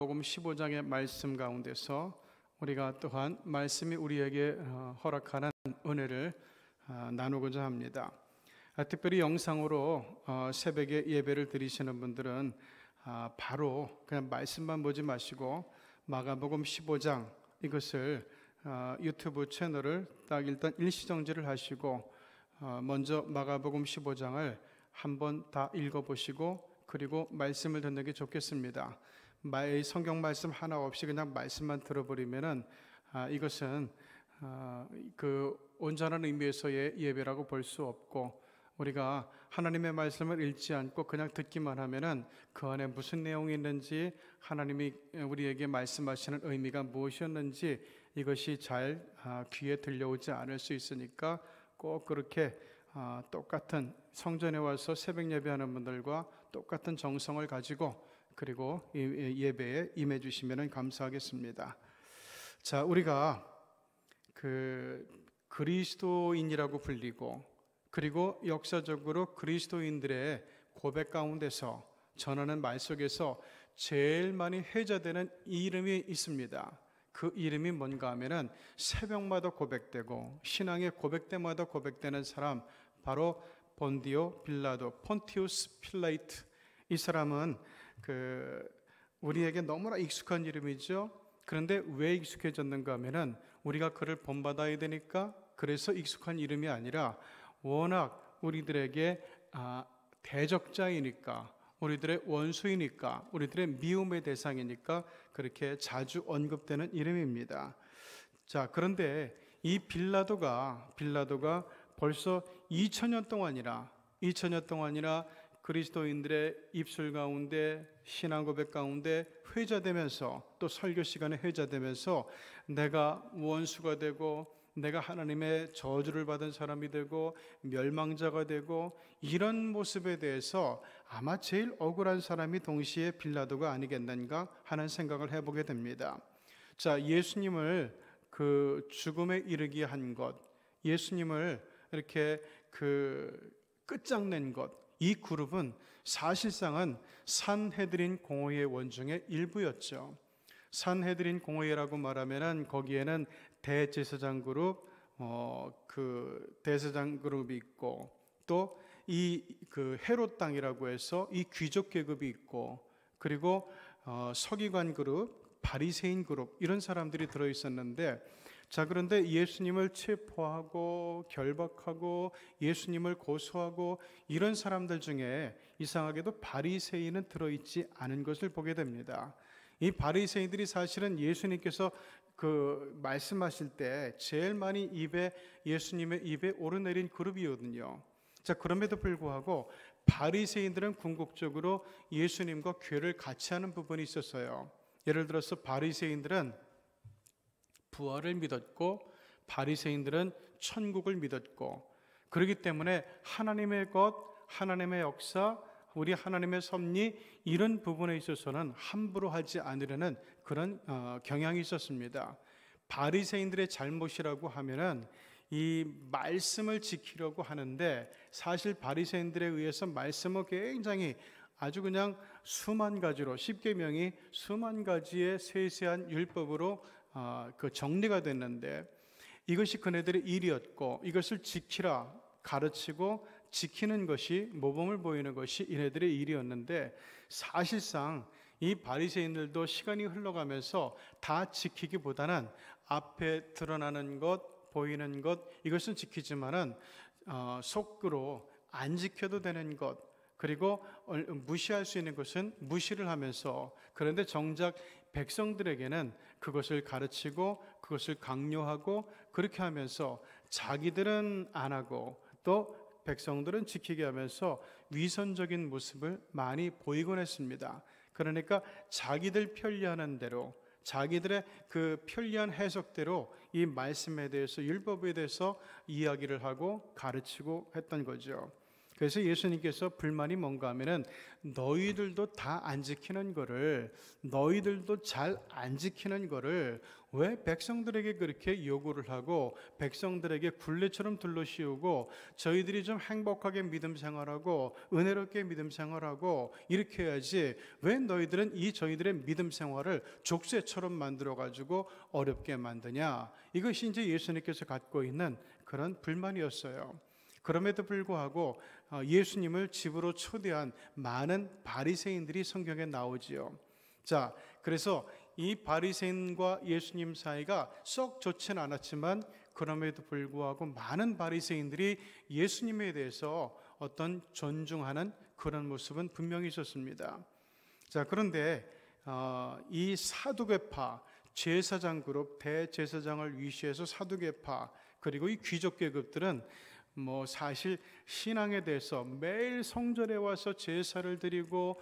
마가복음 15장의 말씀 가운데서 우리가 또한 말씀이 우리에게 허락하는 은혜를 나누고자 합니다. 특별히 영상으로 새벽에 예배를 드리시는 분들은 바로 그냥 말씀만 보지 마시고 마가복음 15장 이것을 유튜브 채널을 딱 일단 일시정지를 하시고 먼저 마가복음 15장을 한번 다 읽어보시고 그리고 말씀을 듣는 게 좋겠습니다. 성경 말씀 하나 없이 그냥 말씀만 들어버리면은 이것은 그 온전한 의미에서의 예배라고 볼 수 없고, 우리가 하나님의 말씀을 읽지 않고 그냥 듣기만 하면은 그 안에 무슨 내용이 있는지, 하나님이 우리에게 말씀하시는 의미가 무엇이었는지 이것이 잘 귀에 들려오지 않을 수 있으니까 꼭 그렇게 똑같은 성전에 와서 새벽 예배하는 분들과 똑같은 정성을 가지고 그리고 예배에 임해 주시면 감사하겠습니다. 자, 우리가 그리스도인이라고 불리고 그리고 역사적으로 그리스도인들의 고백 가운데서 전하는 말 속에서 제일 많이 회자되는 이름이 있습니다. 그 이름이 뭔가 하면은 새벽마다 고백되고 신앙의 고백 때마다 고백되는 사람, 바로 본디오 빌라도, 폰티우스 필라이트. 이 사람은 우리에게 너무나 익숙한 이름이죠. 그런데 왜 익숙해졌는가 하면은 우리가 그를 본받아야 되니까, 그래서 익숙한 이름이 아니라 워낙 우리들에게 대적자이니까, 우리들의 원수이니까, 우리들의 미움의 대상이니까 그렇게 자주 언급되는 이름입니다. 자, 그런데 이 빌라도가 벌써 2000년 동안이나 그리스도인들의 입술 가운데, 신앙 고백 가운데 회자되면서, 또 설교 시간에 회자되면서 내가 원수가 되고 내가 하나님의 저주를 받은 사람이 되고 멸망자가 되고, 이런 모습에 대해서 아마 제일 억울한 사람이 동시에 빌라도가 아니겠는가 하는 생각을 해보게 됩니다. 자, 예수님을 그 죽음에 이르게 한 것, 예수님을 이렇게 끝장낸 것, 이 그룹은 사실상은 산헤드린 공회의 원중의 일부였죠. 산헤드린 공회라고 말하면은 거기에는 대제사장 그룹, 대제사장 그룹이 있고, 또 헤롯 당이라고 해서 이 귀족 계급이 있고, 그리고 서기관 그룹, 바리새인 그룹, 이런 사람들이 들어 있었는데, 자, 그런데 예수님을 체포하고 결박하고 예수님을 고소하고 이런 사람들 중에 이상하게도 바리새인은 들어있지 않은 것을 보게 됩니다. 이 바리새인들이 사실은 예수님께서 말씀하실 때 제일 많이 예수님의 입에 오르내린 그룹이거든요. 자, 그럼에도 불구하고 바리새인들은 궁극적으로 예수님과 궤를 같이 하는 부분이 있었어요. 예를 들어서 바리새인들은 부활을 믿었고 바리새인들은 천국을 믿었고, 그렇기 때문에 하나님의 것, 하나님의 역사, 우리 하나님의 섭리, 이런 부분에 있어서는 함부로 하지 않으려는 그런 경향이 있었습니다. 바리새인들의 잘못이라고 하면은 이 말씀을 지키려고 하는데, 사실 바리새인들에 의해서 말씀을 굉장히 아주 그냥 수만 가지로, 십계명이 수만 가지의 세세한 율법으로 정리가 됐는데, 이것이 그네들의 일이었고, 이것을 지키라 가르치고 지키는 것이, 모범을 보이는 것이 이네들의 일이었는데, 사실상 이 바리새인들도 시간이 흘러가면서 다 지키기보다는 앞에 드러나는 것, 보이는 것, 이것은 지키지만은 속으로 안 지켜도 되는 것, 그리고 무시할 수 있는 것은 무시를 하면서, 그런데 정작 백성들에게는 그것을 가르치고 그것을 강요하고, 그렇게 하면서 자기들은 안 하고 또 백성들은 지키게 하면서 위선적인 모습을 많이 보이곤 했습니다. 그러니까 자기들 편리하는 대로, 자기들의 편리한 해석대로 이 말씀에 대해서, 율법에 대해서 이야기를 하고 가르치고 했던 거죠. 그래서 예수님께서 불만이 뭔가 하면은 너희들도 다 안 지키는 거를, 너희들도 잘 안 지키는 거를 왜 백성들에게 그렇게 요구를 하고 백성들에게 굴레처럼 둘러씌우고 저희들이 좀 행복하게 믿음 생활하고 은혜롭게 믿음 생활하고 이렇게 해야지 왜 너희들은 이 저희들의 믿음 생활을 족쇄처럼 만들어 가지고 어렵게 만드냐. 이것이 이제 예수님께서 갖고 있는 그런 불만이었어요. 그럼에도 불구하고 예수님을 집으로 초대한 많은 바리새인들이 성경에 나오지요. 자, 그래서 이 바리새인과 예수님 사이가 썩 좋지는 않았지만 그럼에도 불구하고 많은 바리새인들이 예수님에 대해서 어떤 존중하는 그런 모습은 분명히 있었습니다. 자, 그런데 이 사두개파, 제사장 그룹, 대제사장을 위시해서 사두개파, 그리고 이 귀족 계급들은 사실 신앙에 대해서 매일 성전에 와서 제사를 드리고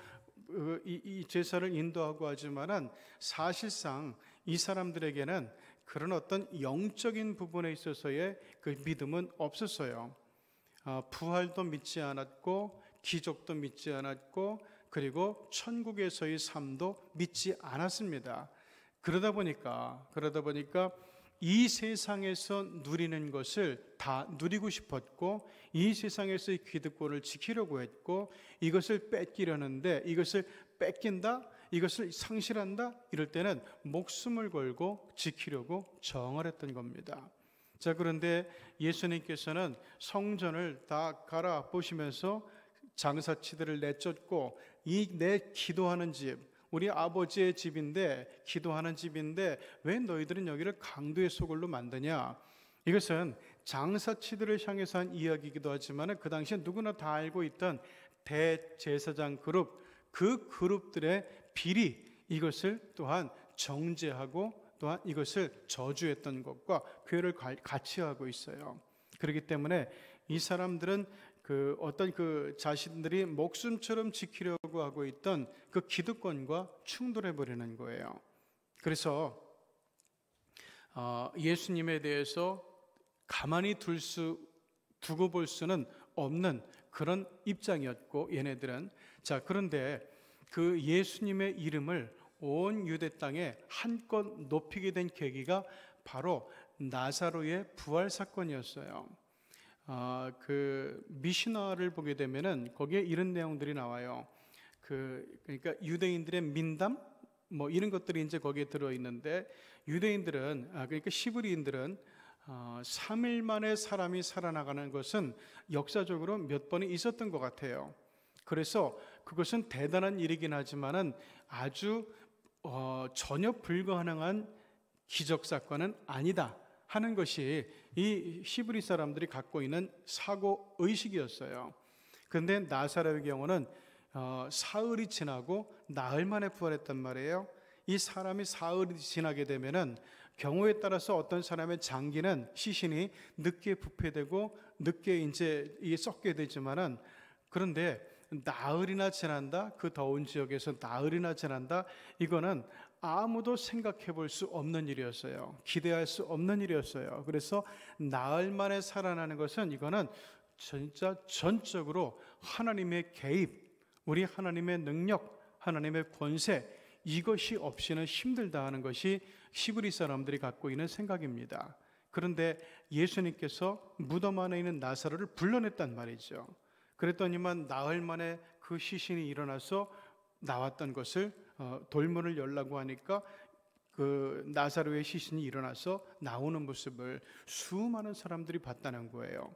이 제사를 인도하고 하지만은 사실상 이 사람들에게는 그런 어떤 영적인 부분에 있어서의 그 믿음은 없었어요. 부활도 믿지 않았고 기적도 믿지 않았고 그리고 천국에서의 삶도 믿지 않았습니다. 그러다 보니까 이 세상에서 누리는 것을 다 누리고 싶었고 이 세상에서의 기득권을 지키려고 했고 이것을 뺏기려는데 이것을 뺏긴다, 이것을 상실한다 이럴 때는 목숨을 걸고 지키려고 정을 했던 겁니다. 자, 그런데 예수님께서는 성전을 다 갈아보시면서 장사치들을 내쫓고 이 내 기도하는 집, 우리 아버지의 집인데 기도하는 집인데 왜 너희들은 여기를 강도의 소굴로 만드냐. 이것은 장사치들을 향해서 한 이야기이기도 하지만 그 당시에 누구나 다 알고 있던 대제사장 그룹, 그 그룹들의 비리, 이것을 또한 정죄하고 또한 이것을 저주했던 것과 교회를 같이 하고 있어요. 그렇기 때문에 이 사람들은 어떤 자신들이 목숨처럼 지키려고 하고 있던 그 기득권과 충돌해 버리는 거예요. 그래서 예수님에 대해서 가만히 두고 볼 수는 없는 그런 입장이었고 얘네들은. 자, 그런데 그 예수님의 이름을 온 유대 땅에 한껏 높이게 된 계기가 바로 나사로의 부활 사건이었어요. 그 미시나를 보게 되면은 거기에 이런 내용들이 나와요. 그러니까 유대인들의 민담 이런 것들이 이제 거기에 들어 있는데 유대인들은 그러니까 시브리인들은 3일 만에 사람이 살아나가는 것은 역사적으로 몇 번이 있었던 것 같아요. 그래서 그것은 대단한 일이긴 하지만은 아주 전혀 불가능한 기적 사건은 아니다 하는 것이 이 히브리 사람들이 갖고 있는 사고 의식이었어요. 그런데 나사로의 경우는 사흘이 지나고 나흘 만에 부활했단 말이에요. 이 사람이 사흘이 지나게 되면은 경우에 따라서 어떤 사람의 장기는 시신이 늦게 부패되고 늦게 이제 이게 썩게 되지만은 그런데 나흘이나 지난다, 그 더운 지역에서 나흘이나 지난다, 이거는 아무도 생각해 볼 수 없는 일이었어요. 기대할 수 없는 일이었어요. 그래서 나흘 만에 살아나는 것은 이거는 진짜 전적으로 하나님의 개입, 우리 하나님의 능력, 하나님의 권세, 이것이 없이는 힘들다 하는 것이 히브리 사람들이 갖고 있는 생각입니다. 그런데 예수님께서 무덤 안에 있는 나사로를 불러냈단 말이죠. 그랬더니만 나흘 만에 그 시신이 일어나서 나왔던 것을 돌문을 열라고 하니까 그 나사로의 시신이 일어나서 나오는 모습을 수많은 사람들이 봤다는 거예요.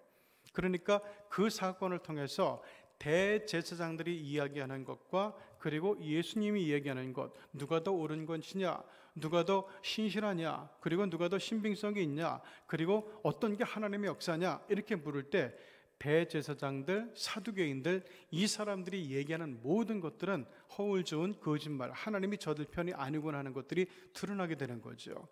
그러니까 그 사건을 통해서 대제사장들이 이야기하는 것과 그리고 예수님이 이야기하는 것, 누가 더 옳은 것이냐, 누가 더 신실하냐, 그리고 누가 더 신빙성이 있냐, 그리고 어떤 게 하나님의 역사냐 이렇게 물을 때 대제사장들, 사두개인들, 이 사람들이 얘기하는 모든 것들은 허울 좋은 거짓말, 하나님이 저들 편이 아니구나 하는 것들이 드러나게 되는 거죠.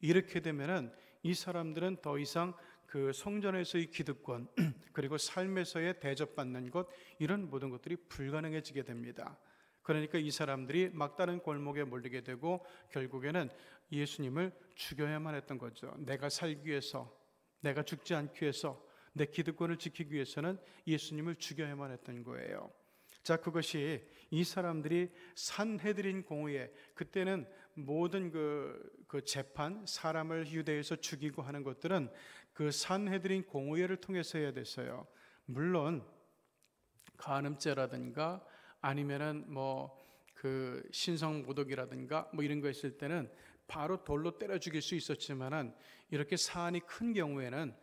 이렇게 되면은 이 사람들은 더 이상 그 성전에서의 기득권 그리고 삶에서의 대접받는 것, 이런 모든 것들이 불가능해지게 됩니다. 그러니까 이 사람들이 막다른 골목에 몰리게 되고 결국에는 예수님을 죽여야만 했던 거죠. 내가 살기 위해서, 내가 죽지 않기 위해서, 내 기득권을 지키기 위해서는 예수님을 죽여야만 했던 거예요. 자, 그것이 이 사람들이 산헤드린 공의회, 그때는 모든 그 재판, 사람을 유대에서 죽이고 하는 것들은 그 산헤드린 공의회를 통해서 해야 됐어요. 물론 간음죄라든가 아니면은 그 신성모독이라든가 이런 거 있을 때는 바로 돌로 때려 죽일 수 있었지만은, 이렇게 사안이 큰 경우에는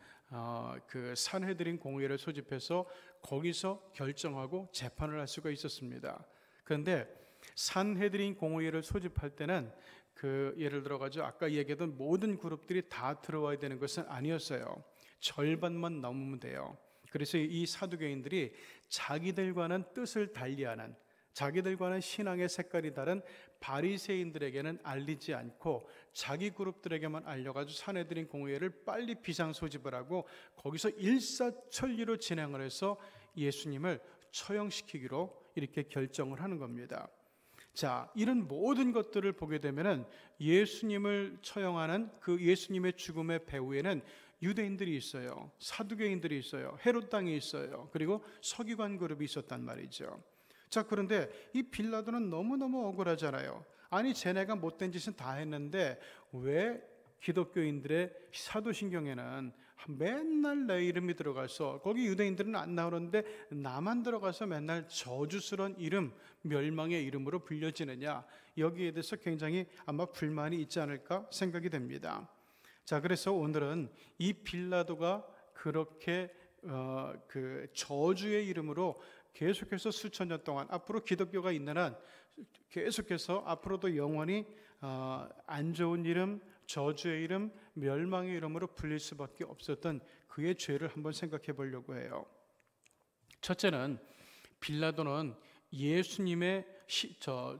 그 산헤드린 공의회를 소집해서 거기서 결정하고 재판을 할 수가 있었습니다. 그런데 산헤드린 공의회를 소집할 때는 그 예를 들어가지고 아까 얘기했던 모든 그룹들이 다 들어와야 되는 것은 아니었어요. 절반만 넘으면 돼요. 그래서 이 사두개인들이 자기들과는 뜻을 달리하는, 자기들과는 신앙의 색깔이 다른 바리새인들에게는 알리지 않고 자기 그룹들에게만 알려가지고 산헤드린 공의회를 빨리 비상 소집을 하고 거기서 일사천리로 진행을 해서 예수님을 처형시키기로 이렇게 결정을 하는 겁니다. 자, 이런 모든 것들을 보게 되면은 예수님을 처형하는 그 예수님의 죽음의 배후에는 유대인들이 있어요. 사두개인들이 있어요. 헤롯 땅이 있어요. 그리고 서기관 그룹이 있었단 말이죠. 자, 그런데 이 빌라도는 너무너무 억울하잖아요. 아니, 쟤네가 못된 짓은 다 했는데 왜 기독교인들의 사도신경에는 맨날 내 이름이 들어가서, 거기 유대인들은 안 나오는데 나만 들어가서 맨날 저주스러운 이름, 멸망의 이름으로 불려지느냐, 여기에 대해서 굉장히 아마 불만이 있지 않을까 생각이 됩니다. 자, 그래서 오늘은 이 빌라도가 그렇게 그 저주의 이름으로 계속해서 수천 년 동안, 앞으로 기독교가 있는 한 계속해서 앞으로도 영원히 안 좋은 이름, 저주의 이름, 멸망의 이름으로 불릴 수밖에 없었던 그의 죄를 한번 생각해 보려고 해요. 첫째는 빌라도는 예수님의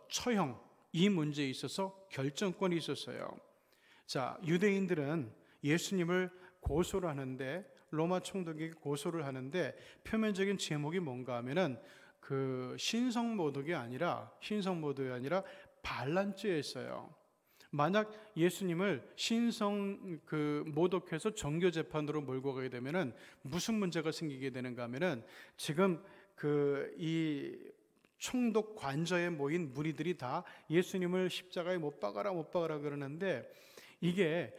처형, 이 문제에 있어서 결정권이 있었어요. 자, 유대인들은 예수님을 고소를 하는데, 로마 총독에게 고소를 하는데 표면적인 제목이 뭔가 하면은 그 신성모독이 아니라 반란죄였어요. 만약 예수님을 모독해서 정교 재판으로 몰고 가게 되면은 무슨 문제가 생기게 되는가 하면은, 지금 이 총독 관저에 모인 무리들이 다 예수님을 십자가에 못 박아라 그러는데, 이게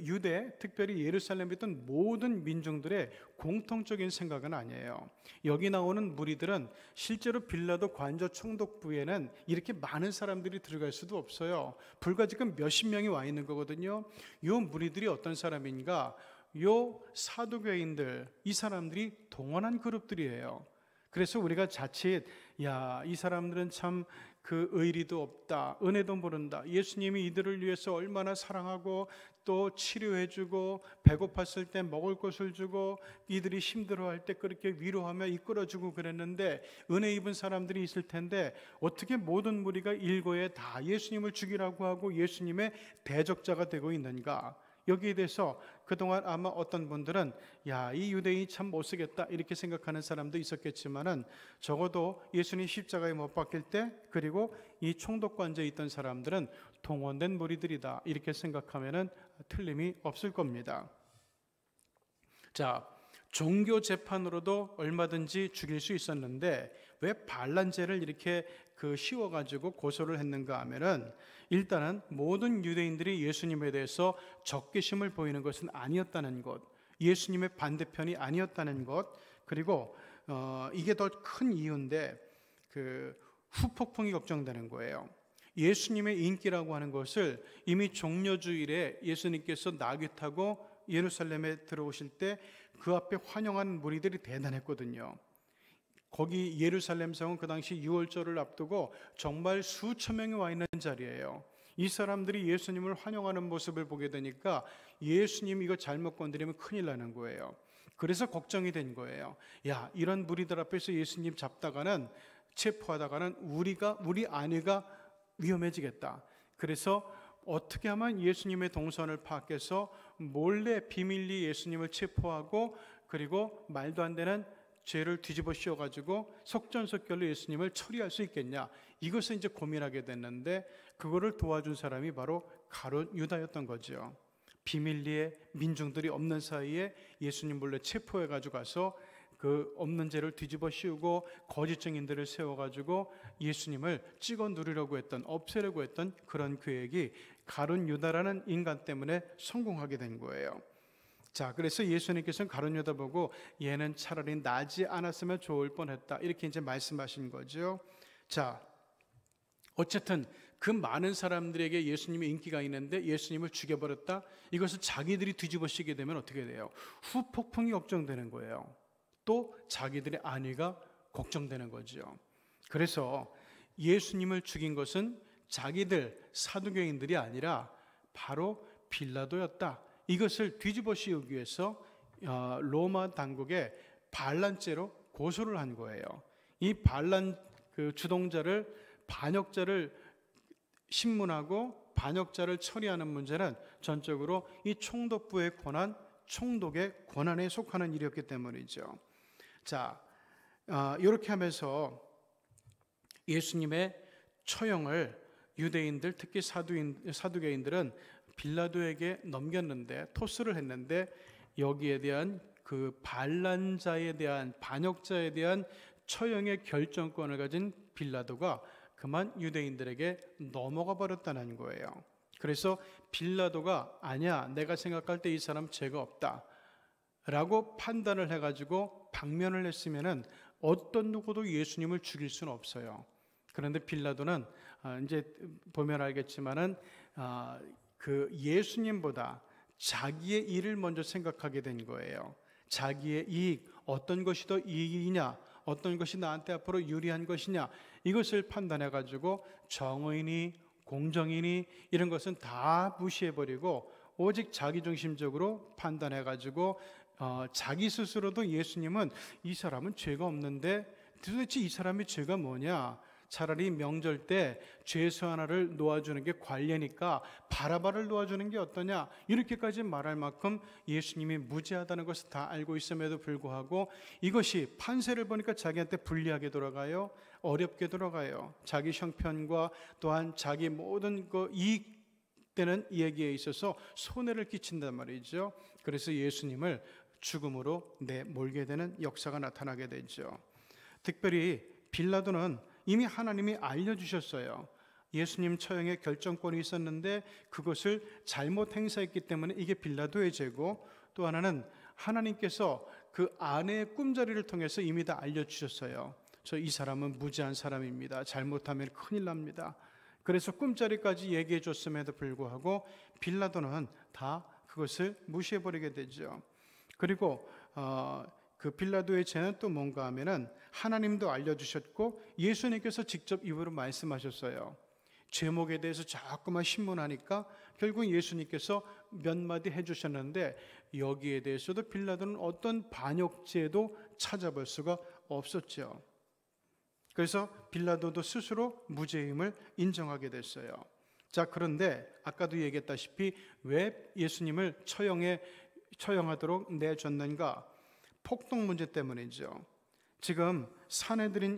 유대, 특별히 예루살렘에 있던 모든 민중들의 공통적인 생각은 아니에요. 여기 나오는 무리들은 실제로 빌라도 관저 총독부에는 이렇게 많은 사람들이 들어갈 수도 없어요. 불과 지금 몇십 명이 와 있는 거거든요. 요 무리들이 어떤 사람인가? 요 사두개인들, 이 사람들이 동원한 그룹들이에요. 그래서 우리가 자칫 이 사람들은 참 그 의리도 없다, 은혜도 모른다, 예수님이 이들을 위해서 얼마나 사랑하고 또 치료해주고 배고팠을 때 먹을 것을 주고 이들이 힘들어할 때 그렇게 위로하며 이끌어주고 그랬는데 은혜 입은 사람들이 있을 텐데 어떻게 모든 무리가 일거에 다 예수님을 죽이라고 하고 예수님의 대적자가 되고 있는가? 여기에 대해서 그동안 아마 어떤 분들은 이 유대인이 참 못쓰겠다 이렇게 생각하는 사람도 있었겠지만은, 적어도 예수님 십자가에 못 박힐 때, 그리고 이 총독관저에 있던 사람들은 동원된 무리들이다 이렇게 생각하면은 틀림이 없을 겁니다. 자, 종교 재판으로도 얼마든지 죽일 수 있었는데 왜 반란죄를 이렇게 씌워가지고 고소를 했는가 하면은, 일단은 모든 유대인들이 예수님에 대해서 적개심을 보이는 것은 아니었다는 것, 예수님의 반대편이 아니었다는 것, 그리고 이게 더 큰 이유인데 후폭풍이 걱정되는 거예요. 예수님의 인기라고 하는 것을 이미 종려주일에 예수님께서 나귀 타고 예루살렘에 들어오실 때 그 앞에 환영하는 무리들이 대단했거든요. 거기 예루살렘 성은 그 당시 유월절을 앞두고 정말 수천 명이 와 있는 자리예요. 이 사람들이 예수님을 환영하는 모습을 보게 되니까 예수님 이거 잘못 건드리면 큰일 나는 거예요. 그래서 걱정이 된 거예요. 이런 무리들 앞에서 예수님 잡다가는, 체포하다가는 우리 아내가 위험해지겠다. 그래서 어떻게 하면 예수님의 동선을 파악해서 몰래 비밀리 예수님을 체포하고, 그리고 말도 안 되는 죄를 뒤집어 씌워가지고 속전속결로 예수님을 처리할 수 있겠냐, 이것을 이제 고민하게 됐는데, 그거를 도와준 사람이 바로 가룟 유다였던 거죠. 비밀리에 민중들이 없는 사이에 예수님 몰래 체포해 가지고 가서 그 없는 죄를 뒤집어 씌우고 거짓 증인들을 세워 가지고 예수님을 찍어 누르려고 했던, 없애려고 했던 그런 계획이 가룟 유다라는 인간 때문에 성공하게 된 거예요. 자, 그래서 예수님께서는 가룟 유다 보고 얘는 차라리 나지 않았으면 좋을 뻔했다, 이렇게 이제 말씀하신 거죠. 자, 어쨌든 그 많은 사람들에게 예수님의 인기가 있는데 예수님을 죽여버렸다. 이것을 자기들이 뒤집어 씌게 되면 어떻게 돼요? 후폭풍이 걱정되는 거예요. 또 자기들의 안위가 걱정되는 거죠. 그래서 예수님을 죽인 것은 자기들 사두개인들이 아니라 바로 빌라도였다. 이것을 뒤집어 씌우기 위해서 로마 당국에 반란죄로 고소를 한 거예요. 이 반란 주동자를, 반역자를 신문하고 반역자를 처리하는 문제는 전적으로 이 총독부의 권한, 총독의 권한에 속하는 일이었기 때문이죠. 자, 이렇게 하면서 예수님의 처형을 유대인들, 특히 사두개인들은 빌라도에게 넘겼는데, 토스를 했는데, 여기에 대한 그 반란자에 대한, 반역자에 대한 처형의 결정권을 가진 빌라도가 그만 유대인들에게 넘어가 버렸다는 거예요. 그래서 빌라도가 아니야, 내가 생각할 때 이 사람 죄가 없다 라고 판단을 해가지고 방면을 했으면은 어떤 누구도 예수님을 죽일 수는 없어요. 그런데 빌라도는 이제 보면 알겠지만은 그 예수님보다 자기의 일을 먼저 생각하게 된 거예요. 자기의 이익, 어떤 것이 더 이익이냐, 어떤 것이 나한테 앞으로 유리한 것이냐, 이것을 판단해 가지고 정의니 공정이니 이런 것은 다 무시해버리고 오직 자기중심적으로 판단해 가지고 자기 스스로도 예수님은, 이 사람은 죄가 없는데 도대체 이 사람의 죄가 뭐냐, 차라리 명절 때 죄수 하나를 놓아주는 게 관례니까 바라바를 놓아주는 게 어떠냐, 이렇게까지 말할 만큼 예수님이 무죄하다는 것을 다 알고 있음에도 불구하고 이것이 판세를 보니까 자기한테 불리하게 돌아가요. 어렵게 돌아가요. 자기 형편과 또한 자기 모든 그 이익되는 이야기에 있어서 손해를 끼친단 말이죠. 그래서 예수님을 죽음으로 내몰게 되는 역사가 나타나게 되죠. 특별히 빌라도는 이미 하나님이 알려주셨어요. 예수님 처형의 결정권이 있었는데 그것을 잘못 행사했기 때문에 이게 빌라도의 죄고, 또 하나는 하나님께서 그 아내의 꿈자리를 통해서 이미 다 알려주셨어요. 이 사람은 무죄한 사람입니다. 잘못하면 큰일 납니다. 그래서 꿈자리까지 얘기해 줬음에도 불구하고 빌라도는 다 그것을 무시해버리게 되죠. 그리고 그 빌라도의 죄는 또 뭔가 하면은 하나님도 알려주셨고 예수님께서 직접 입으로 말씀하셨어요. 죄목에 대해서 자꾸만 신문하니까 결국 예수님께서 몇 마디 해주셨는데 여기에 대해서도 빌라도는 어떤 반역죄도 찾아볼 수가 없었죠. 그래서 빌라도도 스스로 무죄임을 인정하게 됐어요. 자, 그런데 아까도 얘기했다시피 왜 예수님을 처형하도록 내줬는가? 폭동 문제 때문이죠. 지금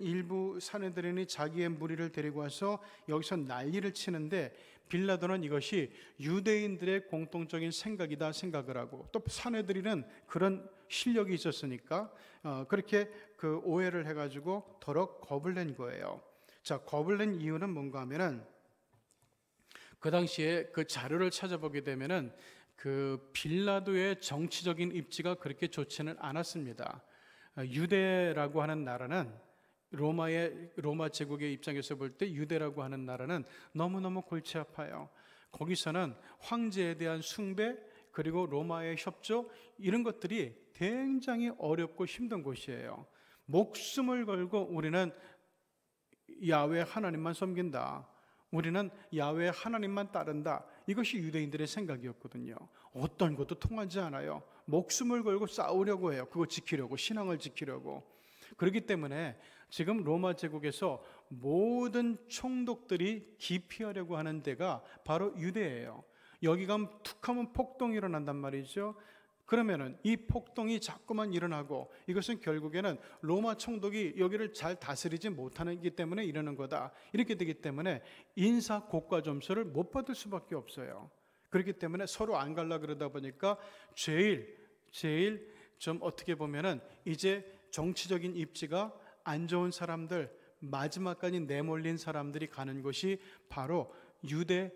일부 사내들인이 자기의 무리를 데리고 와서 여기서 난리를 치는데 빌라도는 이것이 유대인들의 공통적인 생각이다 생각을 하고, 또 사내들이는 그런 실력이 있었으니까 그렇게 그 오해를 해가지고 더러 겁을 낸 거예요. 자, 겁을 낸 이유는 뭔가 하면은 그 당시에 그 자료를 찾아보게 되면은 그 빌라도의 정치적인 입지가 그렇게 좋지는 않았습니다. 유대라고 하는 나라는 로마 제국의 입장에서 볼 때 유대라고 하는 나라는 너무너무 골치 아파요. 거기서는 황제에 대한 숭배, 그리고 로마의 협조, 이런 것들이 굉장히 어렵고 힘든 곳이에요. 목숨을 걸고 우리는 야훼 하나님만 섬긴다, 우리는 야훼 하나님만 따른다, 이것이 유대인들의 생각이었거든요. 어떤 것도 통하지 않아요. 목숨을 걸고 싸우려고 해요. 그거 지키려고, 신앙을 지키려고. 그렇기 때문에 지금 로마 제국에서 모든 총독들이 기피하려고 하는 데가 바로 유대예요. 여기 가면 툭 하면 폭동이 일어난단 말이죠. 그러면은 이 폭동이 자꾸만 일어나고 이것은 결국에는 로마 총독이 여기를 잘 다스리지 못하기 때문에 이러는 거다, 이렇게 되기 때문에 인사 고과 점수를 못 받을 수밖에 없어요. 그렇기 때문에 서로 안 갈라 그러다 보니까 제일 좀 어떻게 보면은 이제 정치적인 입지가 안 좋은 사람들, 마지막까지 내몰린 사람들이 가는 곳이 바로 유대,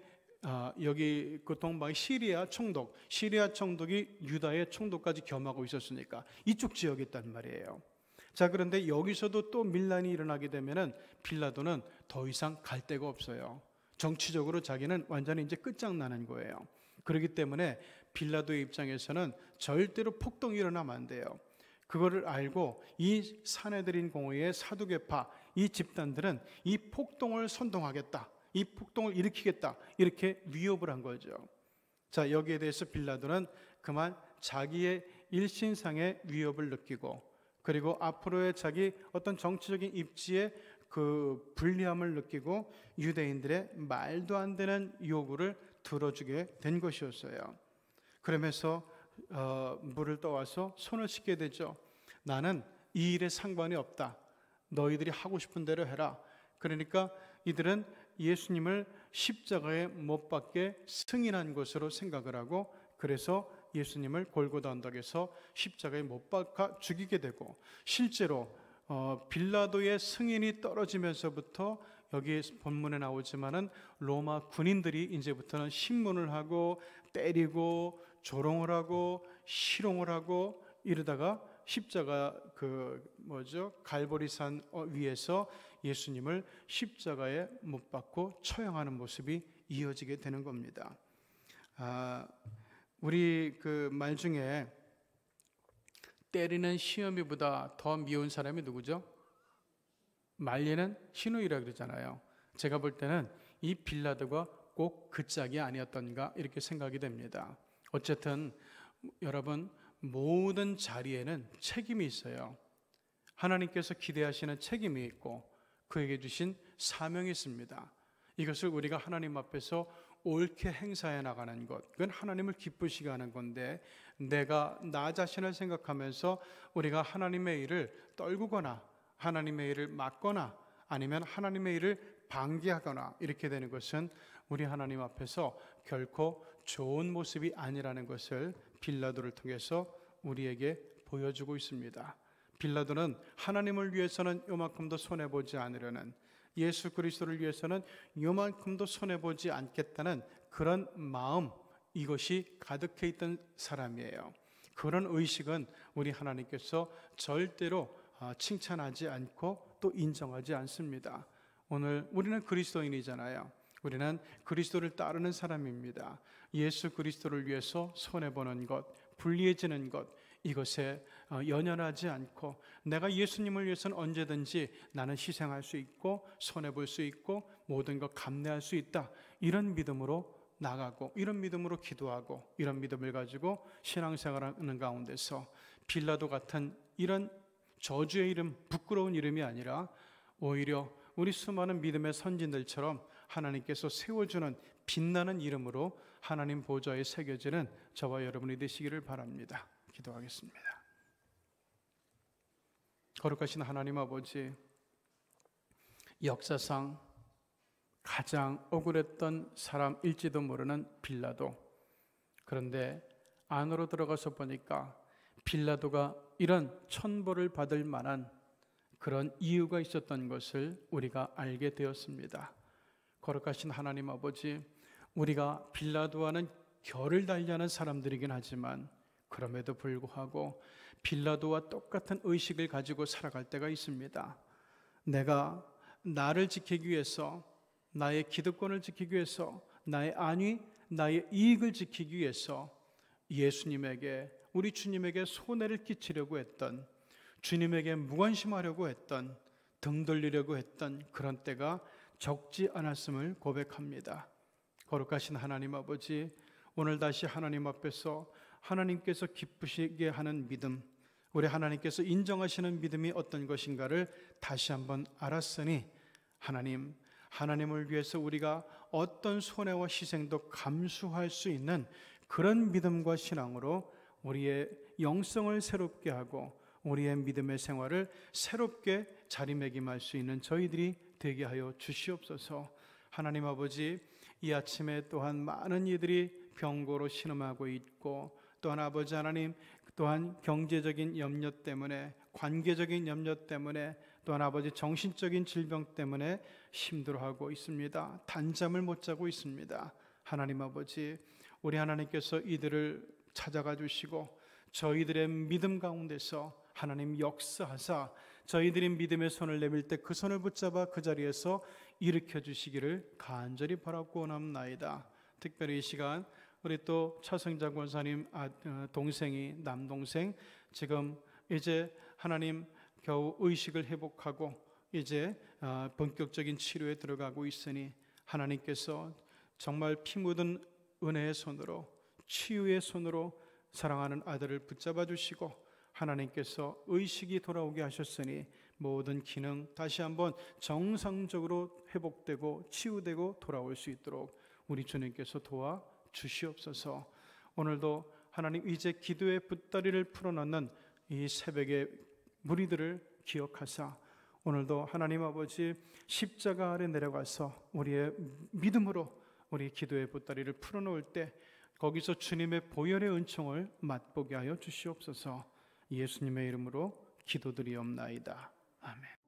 여기 그 동방 시리아 총독이 유다의 총독까지 겸하고 있었으니까 이쪽 지역에 있단 말이에요. 자, 그런데 여기서도 또 밀란이 일어나게 되면은 빌라도는 더 이상 갈 데가 없어요. 정치적으로 자기는 완전히 이제 끝장나는 거예요. 그렇기 때문에 빌라도의 입장에서는 절대로 폭동이 일어나면 안 돼요. 그거를 알고 이 사내들인 공회의 사두개파 이 집단들은 이 폭동을 선동하겠다, 이 폭동을 일으키겠다, 이렇게 위협을 한 거죠. 자, 여기에 대해서 빌라도는 그만 자기의 일신상의 위협을 느끼고, 그리고 앞으로의 자기 어떤 정치적인 입지에 그 불리함을 느끼고 유대인들의 말도 안 되는 요구를 들어주게 된 것이었어요. 그러면서 물을 떠와서 손을 씻게 되죠. 나는 이 일에 상관이 없다. 너희들이 하고 싶은 대로 해라. 그러니까 이들은 예수님을 십자가에 못 박게 승인한 것으로 생각을 하고, 그래서 예수님을 골고다 언덕에서 십자가에 못 박아 죽이게 되고, 실제로 빌라도의 승인이 떨어지면서부터 여기 본문에 나오지만은 로마 군인들이 이제부터는 신문을 하고 때리고 조롱을 하고 실롱을 하고 이러다가 십자가 갈보리산 위에서 예수님을 십자가에 못 박고 처형하는 모습이 이어지게 되는 겁니다. 우리 그 말 중에 때리는 시어미보다 더 미운 사람이 누구죠? 말리는 시누이라 그러잖아요. 제가 볼 때는 이 빌라도가 꼭 그 짝이 아니었던가 이렇게 생각이 됩니다. 어쨌든 여러분, 모든 자리에는 책임이 있어요. 하나님께서 기대하시는 책임이 있고 그에게 주신 사명이 있습니다. 이것을 우리가 하나님 앞에서 옳게 행사해 나가는 것, 그건 하나님을 기쁘시게 하는 건데, 내가 나 자신을 생각하면서 우리가 하나님의 일을 떨구거나 하나님의 일을 막거나 아니면 하나님의 일을 방기하거나 이렇게 되는 것은 우리 하나님 앞에서 결코 좋은 모습이 아니라는 것을 빌라도를 통해서 우리에게 보여주고 있습니다. 빌라도는 하나님을 위해서는 요만큼도 손해보지 않으려는, 예수 그리스도를 위해서는 요만큼도 손해보지 않겠다는 그런 마음, 이것이 가득해 있던 사람이에요. 그런 의식은 우리 하나님께서 절대로 칭찬하지 않고 또 인정하지 않습니다. 오늘 우리는 그리스도인이잖아요. 우리는 그리스도를 따르는 사람입니다. 예수 그리스도를 위해서 손해보는 것, 불리해지는 것, 이것에 연연하지 않고 내가 예수님을 위해서는 언제든지 나는 희생할 수 있고 손해볼 수 있고 모든 것 감내할 수 있다, 이런 믿음으로 나가고 이런 믿음으로 기도하고 이런 믿음을 가지고 신앙생활하는 가운데서 빌라도 같은 이런 저주의 이름, 부끄러운 이름이 아니라 오히려 우리 수많은 믿음의 선진들처럼 하나님께서 세워주는 빛나는 이름으로 하나님 보좌에 새겨지는 저와 여러분이 되시기를 바랍니다. 기도하겠습니다. 거룩하신 하나님 아버지, 역사상 가장 억울했던 사람일지도 모르는 빌라도, 그런데 안으로 들어가서 보니까 빌라도가 이런 천벌을 받을 만한 그런 이유가 있었던 것을 우리가 알게 되었습니다. 거룩하신 하나님 아버지, 우리가 빌라도와는 결을 달리하는 사람들이긴 하지만 그럼에도 불구하고 빌라도와 똑같은 의식을 가지고 살아갈 때가 있습니다. 내가 나를 지키기 위해서, 나의 기득권을 지키기 위해서, 나의 안위, 나의 이익을 지키기 위해서 예수님에게, 우리 주님에게 손해를 끼치려고 했던, 주님에게 무관심하려고 했던, 등 돌리려고 했던 그런 때가 적지 않았음을 고백합니다. 거룩하신 하나님 아버지, 오늘 다시 하나님 앞에서 하나님께서 기쁘시게 하는 믿음, 우리 하나님께서 인정하시는 믿음이 어떤 것인가를 다시 한번 알았으니 하나님을 위해서 우리가 어떤 손해와 희생도 감수할 수 있는 그런 믿음과 신앙으로 우리의 영성을 새롭게 하고 우리의 믿음의 생활을 새롭게 자리매김할 수 있는 저희들이 되게 하여 주시옵소서. 하나님 아버지, 이 아침에 또한 많은 이들이 병고로 신음하고 있고, 또한 아버지 하나님, 또한 경제적인 염려 때문에, 관계적인 염려 때문에, 또한 아버지 정신적인 질병 때문에 힘들어하고 있습니다. 단잠을 못 자고 있습니다. 하나님 아버지, 우리 하나님께서 이들을 찾아가 주시고 저희들의 믿음 가운데서 하나님 역사하사 저희들이 믿음의 손을 내밀 때 그 손을 붙잡아 그 자리에서 일으켜 주시기를 간절히 바라고 원합나이다. 특별히 이 시간 우리 또 차성자 권사님 동생이, 남동생, 지금 이제 하나님 겨우 의식을 회복하고 이제 본격적인 치료에 들어가고 있으니 하나님께서 정말 피 묻은 은혜의 손으로, 치유의 손으로 사랑하는 아들을 붙잡아 주시고 하나님께서 의식이 돌아오게 하셨으니 모든 기능 다시 한번 정상적으로 회복되고 치유되고 돌아올 수 있도록 우리 주님께서 도와 주시옵소서. 오늘도 하나님 이제 기도의 붓다리를 풀어놓는 이 새벽의 무리들을 기억하사 오늘도 하나님 아버지 십자가 아래 내려가서 우리의 믿음으로 우리 기도의 붓다리를 풀어놓을 때 거기서 주님의 보혈의 은총을 맛보게 하여 주시옵소서. 예수님의 이름으로 기도드리옵나이다. 아멘.